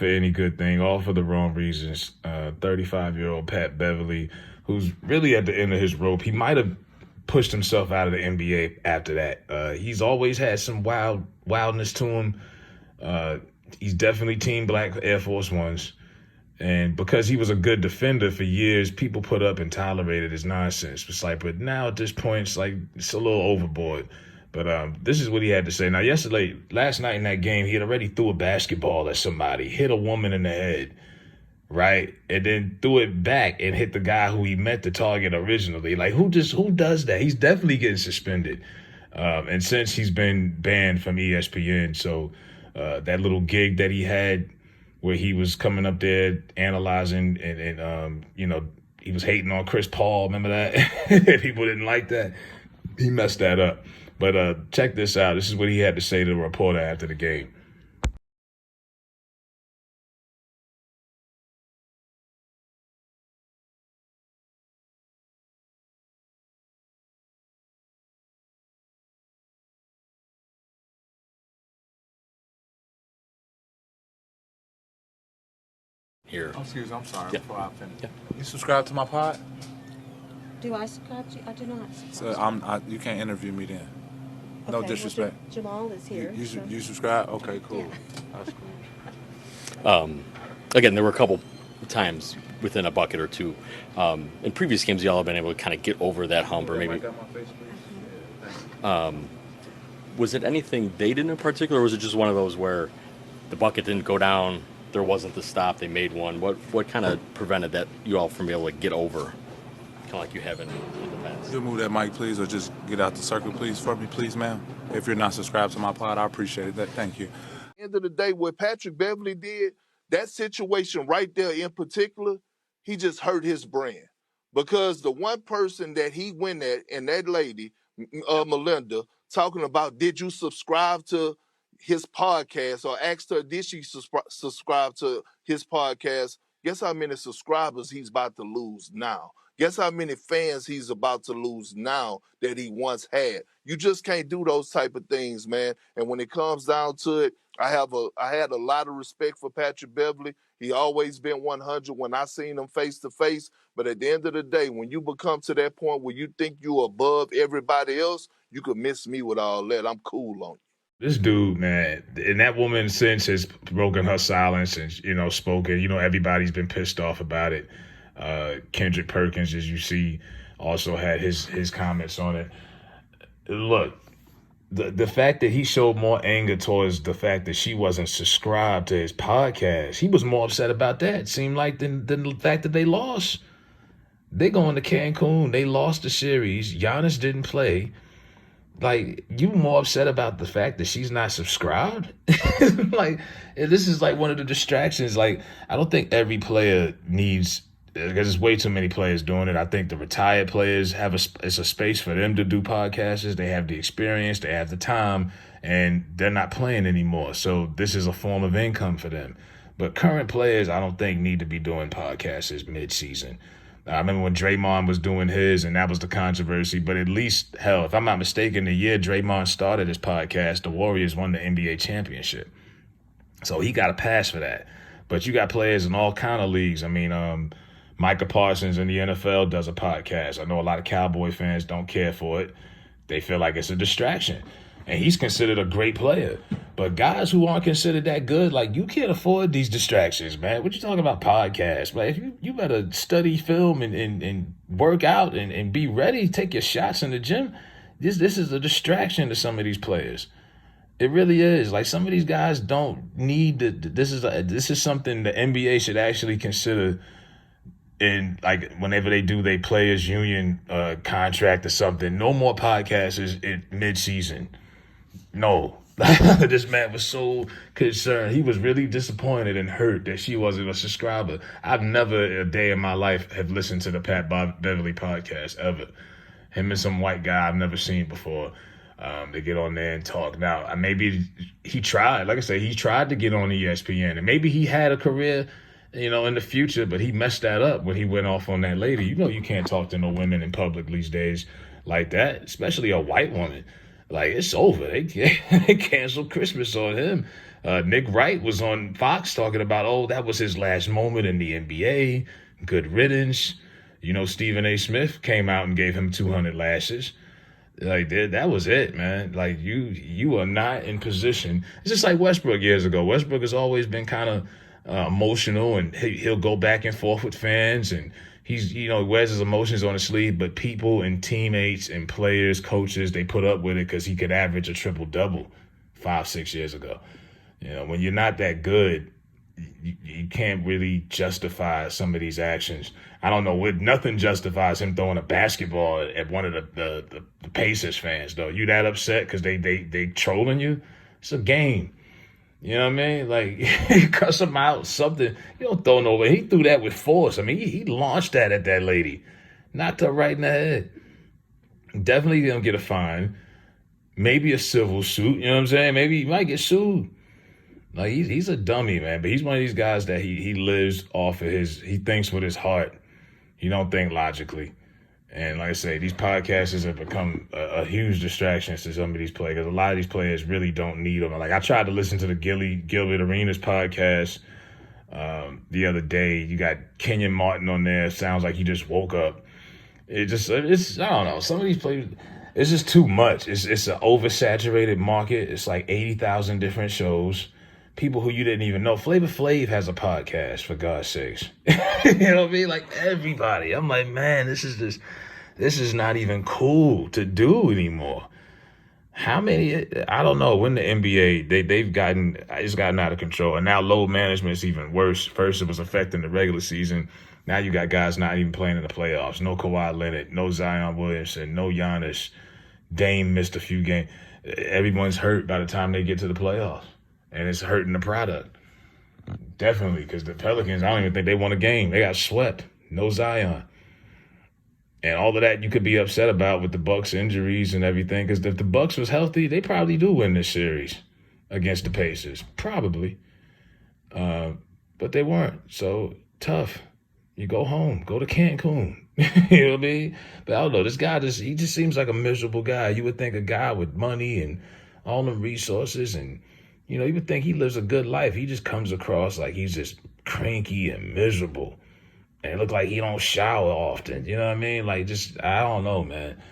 for any good thing, all for the wrong reasons. 35-year-old Pat Beverley, who's really at the end of his rope. He might have pushed himself out of the NBA after that. He's always had some wildness to him. He's definitely Team Black Air Force Ones. And because he was a good defender for years, people put up and tolerated his nonsense. It's like, but now at this point, it's a little overboard. But this is what he had to say. Now, last night in that game, he had already threw a basketball at somebody, hit a woman in the head, right? And then threw it back and hit the guy who he meant to target originally. Like, who does that? He's definitely getting suspended. And since he's been banned from ESPN, so that little gig that he had where he was coming up there analyzing and he was hating on Chris Paul. Remember that? People didn't like that. He messed that up. But check this out. This is what he had to say to the reporter after the game. Here. Oh, excuse me, I'm sorry. Yeah. Before I finish. Yeah. You subscribe to my pod? Do I subscribe to you? I do not. So you can't interview me then. No Okay, disrespect. Well, Jamal is here. You subscribe? Okay, cool. Yeah. That's cool. Again, there were a couple times within a bucket or two. In previous games, y'all have been able to kind of get over that hump, or maybe. Got my face, please? Yeah, thanks. Was it anything they did in particular, or was it just one of those where the bucket didn't go down, there wasn't the stop, they made one? What kind of prevented that you all from being able to get over, kind of like you have in the past? You'll move that mic, please, or just get out the circle, please, for me, please, ma'am. If you're not subscribed to my pod, I appreciate it. Thank you. End of the day, what Patrick Beverley did, that situation right there in particular, he just hurt his brand. Because the one person that he went at, and that lady, Melinda, talking about, did you subscribe to his podcast, or asked her, did she subscribe to his podcast? Guess how many subscribers he's about to lose now? Guess how many fans he's about to lose now that he once had? You just can't do those type of things, man. And when it comes down to it, I had a lot of respect for Patrick Beverley. He always been 100 when I seen him face to face. But at the end of the day, when you become to that point where you think you're above everybody else, you could miss me with all that. I'm cool on you. This dude, man, and that woman since has broken her silence and, spoken. Everybody's been pissed off about it. Kendrick Perkins, as you see, also had his comments on it. Look, the fact that he showed more anger towards the fact that she wasn't subscribed to his podcast, he was more upset about that, seemed like, than the fact that they lost. They going to Cancun. They lost the series. Giannis didn't play. Like, you more upset about the fact that she's not subscribed? Like, this is like one of the distractions. Like, I don't think every player needs, because there's way too many players doing it. I think the retired players it's a space for them to do podcasts. They have the experience, they have the time, and they're not playing anymore. So this is a form of income for them. But current players, I don't think need to be doing podcasts mid-season. I remember when Draymond was doing his, and that was the controversy. But at least, hell, if I'm not mistaken, the year Draymond started his podcast, the Warriors won the NBA championship. So he got a pass for that. But you got players in all kind of leagues. I mean, Micah Parsons in the NFL does a podcast. I know a lot of Cowboy fans don't care for it. They feel like it's a distraction. And he's considered a great player. But guys who aren't considered that good, like, you can't afford these distractions, man. What you talking about podcasts? Like, you better study film and work out and be ready. Take your shots in the gym. This is a distraction to some of these players. It really is. Like, some of these guys don't need this is something the NBA should actually consider in, like, whenever they do their players union contract or something. No more podcasts in mid-season. No. This man was so concerned. He was really disappointed and hurt that she wasn't a subscriber. I've never a day in my life have listened to the Pat Beverley podcast, ever. Him and some white guy I've never seen before. They get on there and talk. Now, maybe he tried. Like I said, he tried to get on ESPN. And maybe he had a career, in the future, but he messed that up when he went off on that lady. You can't talk to no women in public these days like that, especially a white woman. Like, it's over. They canceled Christmas on him. Nick Wright was on Fox talking about, oh, that was his last moment in the NBA. Good riddance. You know, Stephen A. Smith came out and gave him 200 lashes. Like, that was it, man. Like, you are not in position. It's just like Westbrook years ago. Westbrook has always been kind of emotional, and he'll go back and forth with fans, and he's, wears his emotions on his sleeve, but people and teammates and players, coaches, they put up with it because he could average a triple-double 5-6 years ago. When you're not that good, you can't really justify some of these actions. I don't know. Nothing justifies him throwing a basketball at one of the Pacers fans, though. You that upset because they trolling you? It's a game. You know what I mean? Like, you cuss him out, something. You don't throw no way. He threw that with force. I mean, he launched that at that lady. Knocked her right in the head. Definitely gonna get a fine. Maybe a civil suit. You know what I'm saying? Maybe he might get sued. Like, he's a dummy, man. But he's one of these guys that he lives off of he thinks with his heart. He don't think logically. And like I say, these podcasters have become a huge distraction to some of these players. Because a lot of these players really don't need them. Like, I tried to listen to the Gilbert Arenas podcast the other day. You got Kenyon Martin on there. Sounds like he just woke up. It's I don't know. Some of these players, it's just too much. It's an oversaturated market. It's like 80,000 different shows. People who you didn't even know. Flavor Flav has a podcast, for God's sakes. You know what I mean? Like, everybody. I'm like, man, this is not even cool to do anymore. How many? I don't know. When the NBA, it's gotten out of control, and now load management is even worse. First, it was affecting the regular season. Now you got guys not even playing in the playoffs. No Kawhi Leonard, no Zion Williamson, no Giannis. Dame missed a few games. Everyone's hurt by the time they get to the playoffs. And it's hurting the product. Definitely, because the Pelicans, I don't even think they won a game. They got swept. No Zion. And all of that you could be upset about with the Bucks injuries and everything. Because if the Bucks was healthy, they probably do win this series against the Pacers. Probably. But they weren't. So, tough. You go home. Go to Cancun. You know what I mean? But I don't know. This guy he just seems like a miserable guy. You would think a guy with money and all the resources and you would think he lives a good life. He just comes across like he's just cranky and miserable. And it look like he don't shower often. You know what I mean? Like, just, I don't know, man.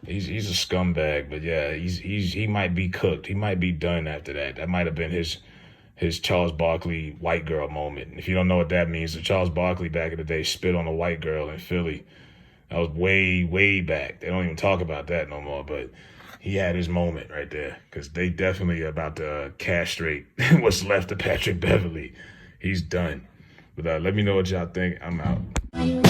He's a scumbag, but yeah, he might be cooked. He might be done after that. That might have been his Charles Barkley white girl moment. If you don't know what that means, the Charles Barkley back in the day spit on a white girl in Philly. That was way, way back. They don't even talk about that no more, but he had his moment right there because they definitely about to castrate what's left of Patrick Beverley. He's done. But let me know what y'all think. I'm out.